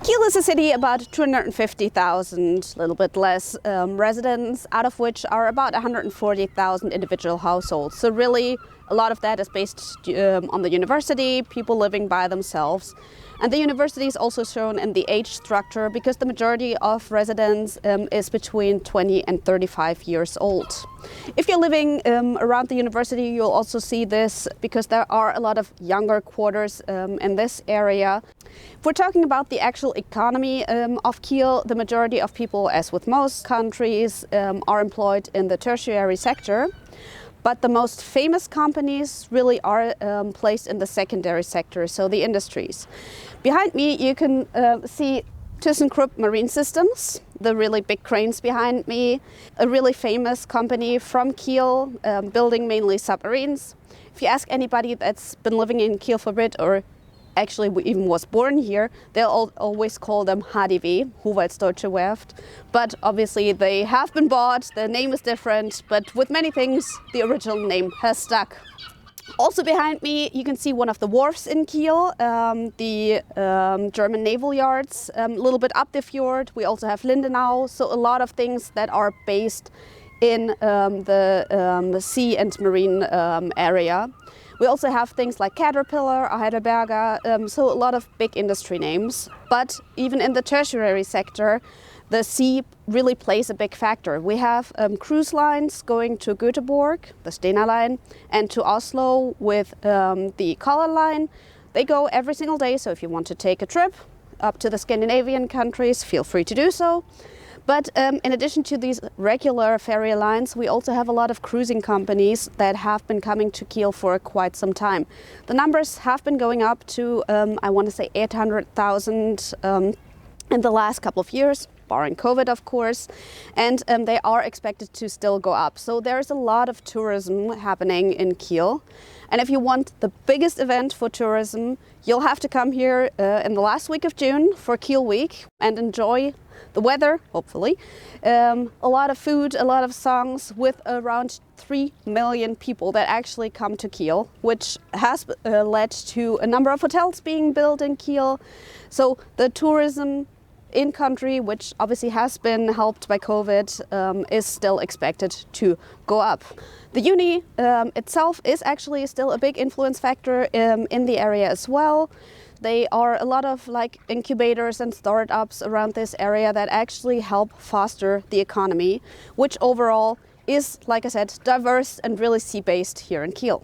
KIEL is a city about 250,000, a little bit less, residents, out of which are about 140,000 individual households. So really, a lot of that is based on the university, people living by themselves. And the university is also shown in the age structure because the majority of residents is between 20 and 35 years old. If you're living around the university, you'll also see this because there are a lot of younger quarters in this area. If we're talking about the actual economy of KIEL, the majority of people, as with most countries, are employed in the tertiary sector. But the most famous companies really are placed in the secondary sector, so the industries. Behind me you can see ThyssenKrupp Marine Systems, the really big cranes behind me, a really famous company from KIEL, building mainly submarines. If you ask anybody that's been living in KIEL for a bit, or actually even was born here, they'll always call them HDW, Hochwaldsdeutsche Werft. But obviously they have been bought, the name is different, but with many things, the original name has stuck. Also behind me, you can see one of the wharfs in KIEL, the German naval yards, a little bit up the fjord. We also have Lindenau, so a lot of things that are based in the sea and marine area. We also have things like Caterpillar, Heidelberger, so a lot of big industry names. But even in the tertiary sector, the sea really plays a big factor. We have cruise lines going to Göteborg, the Stena line, and to Oslo with the Collar line. They go every single day, so if you want to take a trip up to the Scandinavian countries, feel free to do so. But in addition to these regular ferry lines, we also have a lot of cruising companies that have been coming to KIEL for quite some time. The numbers have been going up to, I want to say, 800,000 in the last couple of years, barring COVID, of course, and they are expected to still go up. So there's a lot of tourism happening in KIEL. And if you want the biggest event for tourism, you'll have to come here in the last week of June for KIEL Week and enjoy the weather, hopefully, a lot of food, a lot of songs, with around 3 million people that actually come to KIEL, which has led to a number of hotels being built in KIEL. So the tourism in country, which obviously has been helped by COVID, is still expected to go up. The uni itself is actually still a big influence factor in the area as well. They are a lot of incubators and startups around this area that actually help foster the economy, which overall is, like I said, diverse and really sea-based here in KIEL.